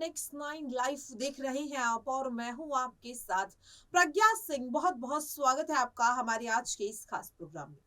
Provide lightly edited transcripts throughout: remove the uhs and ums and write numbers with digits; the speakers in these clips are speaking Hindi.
NX9 लाइव देख रहे हैं आप और मैं हूं आपके साथ प्रज्ञा सिंह। बहुत बहुत स्वागत है आपका हमारे आज के इस खास प्रोग्राम में।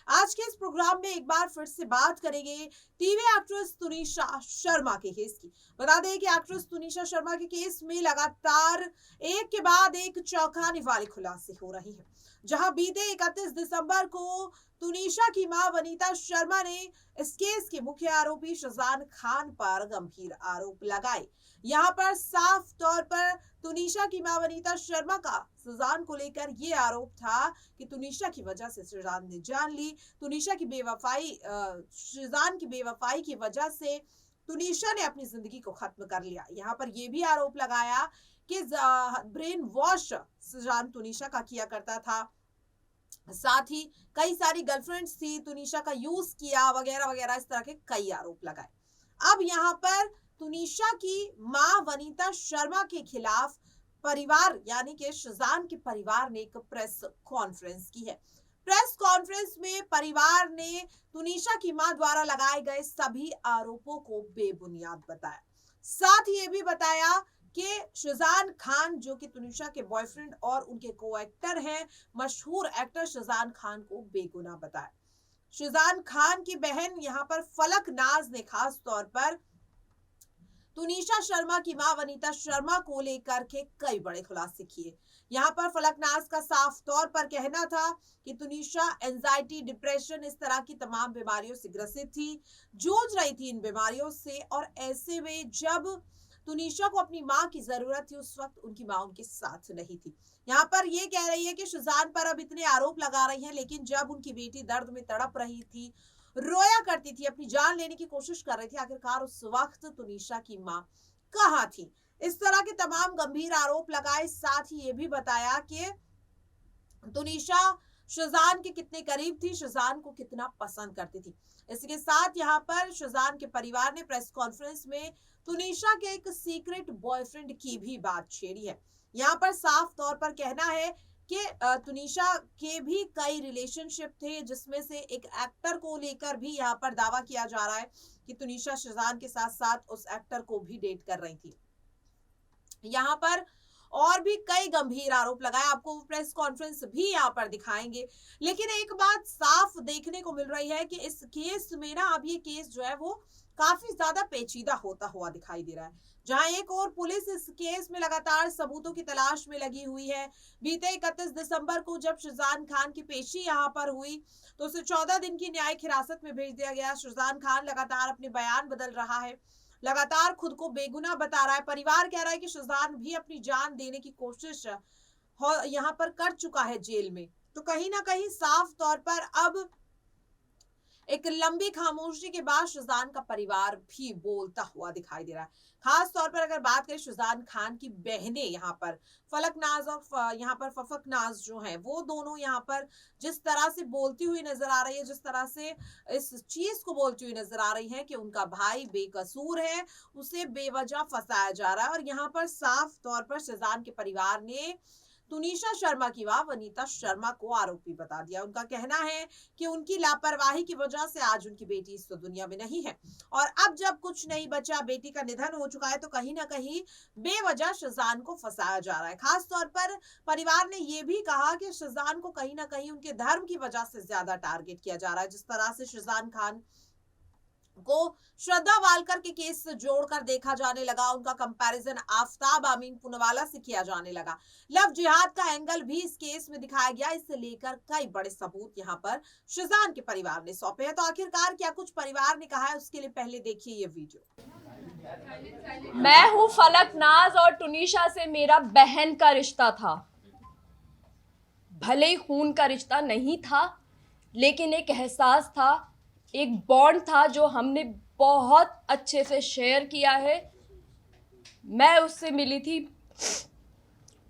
आज के इस प्रोग्राम में एक बार फिर से बात करेंगे टीवी एक्ट्रेस तुनिशा शर्मा के केस की। बता दें कि एक्ट्रेस तुनिशा शर्मा के केस में लगातार एक के बाद एक चौंकाने वाले खुलासे हो रहे हैं। जहां बीते 31 दिसंबर को तुनिशा की मां वनीता शर्मा ने इस केस के मुख्य आरोपी शहजान खान पर गंभीर आरोप लगाए। यहाँ पर साफ तौर पर तुनिशा की मां वनीता शर्मा का शहजान को लेकर ये आरोप था कि तुनिशा की वजह से शहजान ने जान ली। तुनिशा की शहजान की बेवफाई की वजह से तुनिशा ने अपनी जिंदगी को खत्म कर लिया। यहाँ पर यह भी आरोप लगाया कि ब्रेन वॉश शहजान तुनिशा का किया करता था, साथ ही कई सारी गर्लफ्रेंड्स थी, तुनिशा का यूज किया वगैरह वगैरह, इस तरह के कई आरोप लगाए। अब यहाँ पर तुनिशा की मां वनीता शर्मा के खिलाफ परिवार यानी कि शहजान के परिवार ने एक प्रेस कॉन्फ्रेंस की है। प्रेस कॉन्फ्रेंस में परिवार ने तुनिशा की मां द्वारा लगाए गए सभी आरोपों को बेबुनियाद बताया। साथ ही ये भी बताया कि शहजान खान जो कि तुनिशा के बॉयफ्रेंड और उनके को एक्टर हैं, मशहूर एक्टर शहजान खान को बेगुनाह बताया। शहजान खान की बहन यहाँ पर फलक नाज ने खास तौर पर तुनिशा शर्मा की मां वनीता शर्मा को लेकर के कई बड़े खुलासे किए। यहाँ पर फलक नाज का साफ तौर पर कहना था कि तुनिशा एंजाइटी, डिप्रेशन, इस तरह की तमाम बीमारियों से ग्रसित थी, जूझ रही थी इन बीमारियों से, और ऐसे में जब तुनिशा को अपनी मां की जरूरत थी उस वक्त उनकी मां उनके साथ नहीं थी। यहाँ पर ये कह रही है कि शहजान पर अब इतने आरोप लगा रही हैं, लेकिन जब उनकी बेटी दर्द में तड़प रही थी, रोया करती थी, अपनी जान लेने की कोशिश कर रही थी, आखिरकार उस वक्त तुनिशा की मां कहाँ थी। इस तरह के तमाम गंभीर आरोप लगाए। साथ ही ये भी बताया कि तुनिशा शहजान के कितने करीब थी, शहजान को कितना पसंद करती थी। इसके साथ यहाँ पर शहजान के परिवार ने प्रेस कॉन्फ्रेंस में तुनिशा के एक सीक्रेट बॉयफ्रेंड की भी बात छेड़ी है। यहाँ पर साफ तौर पर कहना है कि तुनिशा के भी कई रिलेशनशिप थे, जिसमें से एक एक्टर को लेकर भी यहाँ पर दावा किया जा रहा है कि तुनिशा शहजान के साथ साथ उस एक्टर को भी डेट कर रही थी। यहाँ पर और भी कई गंभीर आरोप लगाए, आपको प्रेस कॉन्फ्रेंस भी यहाँ पर दिखाएंगे। लेकिन एक बात साफ देखने को मिल रही है कि इस केस में ना अब ये केस जो है वो काफी ज्यादा पेचीदा होता हुआ दिखाई दे रहा है। जहां एक और पुलिस इस केस में लगातार सबूतों की तलाश में लगी हुई है। बीते 31 दिसंबर को जब शहजान खान की पेशी यहाँ पर हुई तो उसे 14 दिन की न्यायिक हिरासत में भेज दिया गया। शहजान खान लगातार अपने बयान बदल रहा है, लगातार खुद को बेगुनाह बता रहा है। परिवार कह रहा है कि शहजान भी अपनी जान देने की कोशिश यहाँ पर कर चुका है जेल में। तो कहीं ना कहीं साफ तौर पर अब एक लंबी खामोशी के बाद शहजान का परिवार भी बोलता हुआ दिखाई दे रहा है। खास तौर पर अगर बात करें शहजान खान की बहनें, यहाँ पर फलक नाज और यहाँ पर फफक नाज जो है वो दोनों यहाँ पर जिस तरह से बोलती हुई नजर आ रही है, जिस तरह से इस चीज को बोलती हुई नजर आ रही है कि उनका भाई बेकसूर है, उसे बेवजह फंसाया जा रहा है। और यहाँ पर साफ तौर पर शहजान के परिवार ने तुनिशा शर्मा की मां वनीता शर्मा को आरोपी बता दिया। उनका कहना है कि उनकी लापरवाही की वजह से आज उनकी बेटी इस दुनिया में नहीं है, और अब जब कुछ नहीं बचा, बेटी का निधन हो चुका है, तो कहीं ना कहीं बेवजह शहजान को फंसाया जा रहा है। खास तौर पर परिवार ने यह भी कहा कि शहजान को कहीं ना कहीं उनके धर्म की वजह से ज्यादा टारगेट किया जा रहा है। जिस तरह से शहजान खान को श्रद्धा वालकर के केस से जोड़कर देखा जाने लगा, उनका कंपैरिजन आफताब आमीन पुनवाला से किया जाने लगा, लव जिहाद का एंगल भी इस केस में दिखाया गया। इससे लेकर कई बड़े सबूत यहाँ पर शहजान के परिवार ने सौंपे हैं। तो आखिरकार क्या कुछ परिवार ने कहा है, उसके लिए पहले देखिए ये वीडियो। मैं हूँ फलक नाज और तुनिशा से मेरा बहन का रिश्ता था। भले ही खून का रिश्ता नहीं था, लेकिन एक एहसास था, एक बॉन्ड था जो हमने बहुत अच्छे से शेयर किया है। मैं उससे मिली थी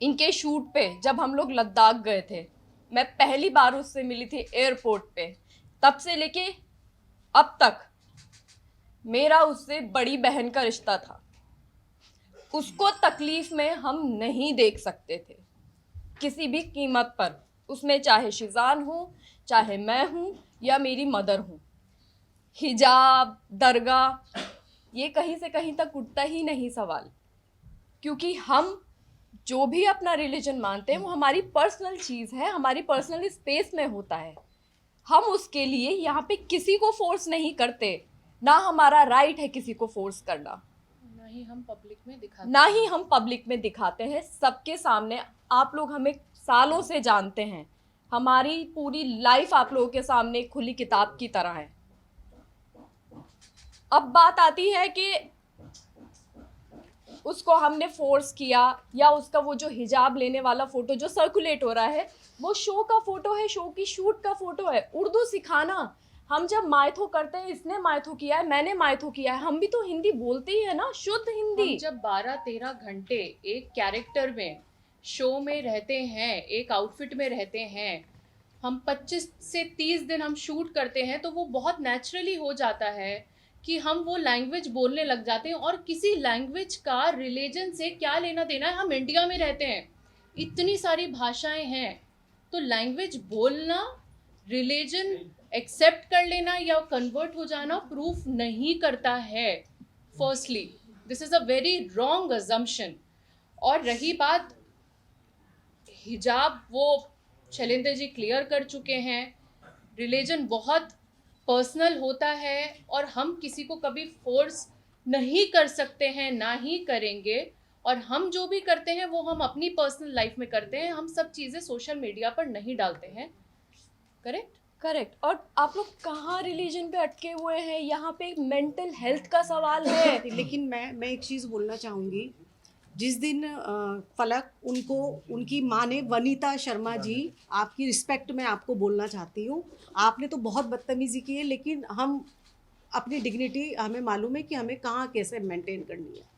इनके शूट पे, जब हम लोग लद्दाख गए थे। मैं पहली बार उससे मिली थी एयरपोर्ट पे। तब से लेके अब तक मेरा उससे बड़ी बहन का रिश्ता था। उसको तकलीफ में हम नहीं देख सकते थे किसी भी कीमत पर, उसमें चाहे शिजान हो, चाहे मैं हूँ या मेरी मदर हूँ। हिजाब, दरगाह, ये कहीं से कहीं तक उठता ही नहीं सवाल। क्योंकि हम जो भी अपना रिलीजन मानते हैं वो हमारी पर्सनल चीज़ है, हमारी पर्सनल स्पेस में होता है। हम उसके लिए यहाँ पे किसी को फोर्स नहीं करते, ना हमारा राइट है किसी को फोर्स करना, ना ही हम पब्लिक में दिखाते हैं। सबके सामने। आप लोग हमें सालों से जानते हैं, हमारी पूरी लाइफ आप लोगों के सामने एक खुली किताब की तरह है। अब बात आती है कि उसको हमने फोर्स किया, या उसका वो जो हिजाब लेने वाला फोटो जो सर्कुलेट हो रहा है वो शो का फोटो है, शो की शूट का फोटो है। उर्दू सिखाना, हम जब मायथो करते हैं, इसने मायथो किया है, मैंने मायथो किया है, हम भी तो हिंदी बोलते ही है ना, शुद्ध हिंदी। हम जब 12-13 घंटे एक कैरेक्टर में, शो में रहते हैं, एक आउटफिट में रहते हैं, हम 25 से 30 दिन हम शूट करते हैं, तो वो बहुत नेचुरली हो जाता है कि हम वो लैंग्वेज बोलने लग जाते हैं। और किसी लैंग्वेज का रिलीजन से क्या लेना देना है? हम इंडिया में रहते हैं, इतनी सारी भाषाएं हैं, तो लैंग्वेज बोलना, रिलीजन एक्सेप्ट कर लेना या कन्वर्ट हो जाना प्रूफ नहीं करता है। Firstly this is a very wrong assumption. और रही बात हिजाब, वो शैलेंद्र जी क्लियर कर चुके हैं, रिलीजन बहुत पर्सनल होता है और हम किसी को कभी फोर्स नहीं कर सकते हैं, ना ही करेंगे। और हम जो भी करते हैं वो हम अपनी पर्सनल लाइफ में करते हैं, हम सब चीज़ें सोशल मीडिया पर नहीं डालते हैं। करेक्ट। और आप लोग कहाँ रिलीजन पे अटके हुए हैं? यहाँ पे मेंटल हेल्थ का सवाल है। लेकिन मैं एक चीज़ बोलना चाहूँगी। जिस दिन फलक उनको, उनकी माँ ने, वनीता शर्मा जी, आपकी रिस्पेक्ट में आपको बोलना चाहती हूँ, आपने तो बहुत बदतमीज़ी की है, लेकिन हम अपनी डिग्निटी, हमें मालूम है कि हमें कहाँ कैसे मेंटेन करनी है।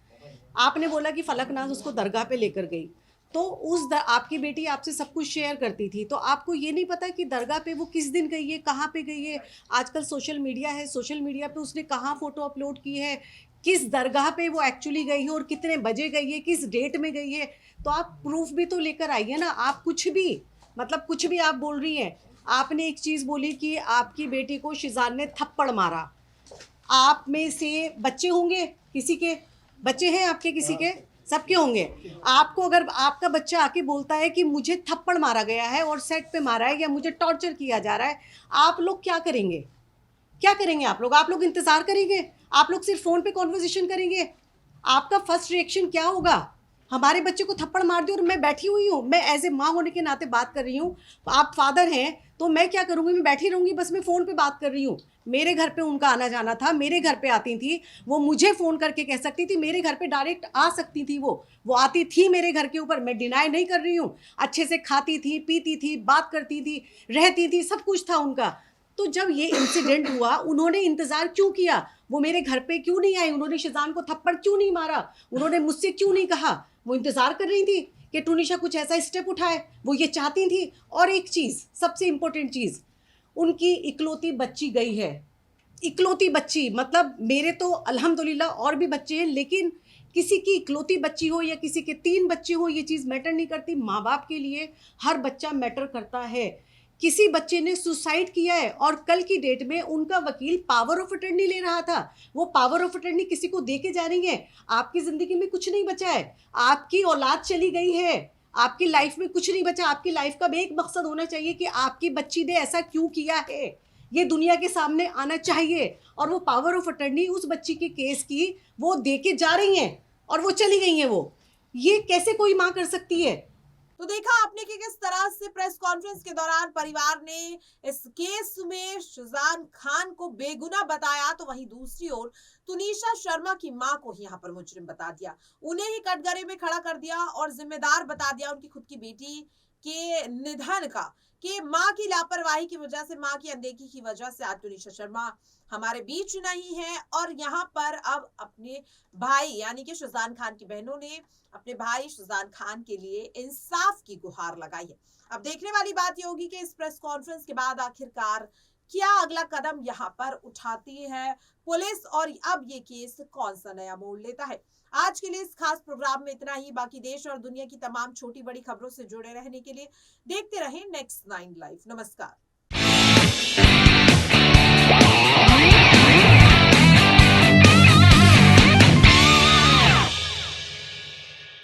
आपने बोला कि फलक नाज उसको दरगाह पे लेकर गई, तो आपकी बेटी आपसे सब कुछ शेयर करती थी, तो आपको ये नहीं पता कि दरगाह पे वो किस दिन गई है, कहाँ पे गई है? आजकल सोशल मीडिया है, सोशल मीडिया पे उसने कहाँ फ़ोटो अपलोड की है, किस दरगाह पे वो एक्चुअली गई है और कितने बजे गई है, किस डेट में गई है, तो आप प्रूफ भी तो लेकर आइए ना। आप कुछ भी, मतलब कुछ भी आप बोल रही हैं। आपने एक चीज़ बोली कि आपकी बेटी को शिजान ने थप्पड़ मारा। आप में से बच्चे होंगे, किसी के बच्चे हैं आपके, किसी के, सबके होंगे। आपको अगर आपका बच्चा आके बोलता है कि मुझे थप्पड़ मारा गया है और सेट पे मारा है या मुझे टॉर्चर किया जा रहा है, आप लोग क्या करेंगे? क्या करेंगे आप लोग? आप लोग इंतज़ार करेंगे? आप लोग सिर्फ फ़ोन पे कॉन्वर्सेशन करेंगे? आपका फर्स्ट रिएक्शन क्या होगा? हमारे बच्चे को थप्पड़ मार दिया और मैं बैठी हुई हूँ, मैं एज ए माँ होने के नाते बात कर रही हूँ, आप फादर हैं, तो मैं क्या करूँगी? मैं बैठी रहूँगी, बस मैं फ़ोन पे बात कर रही हूँ। मेरे घर पे उनका आना जाना था, मेरे घर पे आती थी, वो मुझे फ़ोन करके कह सकती थी, मेरे घर पे डायरेक्ट आ सकती थी, वो आती थी मेरे घर के ऊपर, मैं डिनाई नहीं कर रही हूँ। अच्छे से खाती थी, पीती थी, बात करती थी, रहती थी, सब कुछ था उनका। तो जब ये इंसिडेंट हुआ, उन्होंने इंतज़ार क्यों किया? वो मेरे घर पे क्यों नहीं आई? उन्होंने शिजान को थप्पड़ क्यों नहीं मारा? उन्होंने मुझसे क्यों नहीं कहा? वो इंतज़ार कर रही थी कि टूनिशा कुछ ऐसा स्टेप उठाए, वो ये चाहती थी। और एक चीज़, सबसे इम्पोर्टेंट चीज़, उनकी इकलौती बच्ची गई है। इकलौती बच्ची, मतलब मेरे तो अल्हम्दुलिल्लाह और भी बच्चे हैं, लेकिन किसी की इकलौती बच्ची हो या किसी के 3 बच्चे हो, ये चीज़ मैटर नहीं करती। माँ बाप के लिए हर बच्चा मैटर करता है। किसी बच्चे ने सुसाइड किया है और कल की डेट में उनका वकील पावर ऑफ अटर्नी ले रहा था, वो पावर ऑफ अटर्नी किसी को दे के जा रही है। आपकी ज़िंदगी में कुछ नहीं बचा है, आपकी औलाद चली गई है, आपकी लाइफ में कुछ नहीं बचा। आपकी लाइफ का भी एक मकसद होना चाहिए कि आपकी बच्ची ने ऐसा क्यों किया है, ये दुनिया के सामने आना चाहिए। और वो पावर ऑफ अटर्नी उस बच्ची के केस की वो दे के जा रही हैं और वो चली गई हैं। वो ये कैसे कोई माँ कर सकती है? तो देखा आपने कि किस तरह से प्रेस कॉन्फ्रेंस के दौरान परिवार ने इस केस में शिजान खान को बेगुनाह बताया, तो वहीं दूसरी ओर तुनिशा शर्मा की मां को ही यहां पर मुजरिम बता दिया, उन्हें ही कटघरे में खड़ा कर दिया और जिम्मेदार बता दिया उनकी खुद की बेटी के निधन का, कि मां की लापरवाही की वजह से, मां की अनदेखी की वजह से आज तुनिशा शर्मा हमारे बीच नहीं है। और यहाँ पर अब अपने भाई यानी कि शिजान खान की बहनों ने अपने भाई शिजान खान के लिए इंसाफ की गुहार लगाई है। अब देखने वाली बात ये होगी कि इस प्रेस कॉन्फ्रेंस के बाद आखिरकार क्या अगला कदम यहाँ पर उठाती है पुलिस और अब ये केस कौन सा नया मोड़ लेता है। आज के लिए इस खास प्रोग्राम में इतना ही। बाकी देश और दुनिया की तमाम छोटी बड़ी खबरों से जुड़े रहने के लिए देखते रहें नेक्स्ट 9 लाइव। नमस्कार।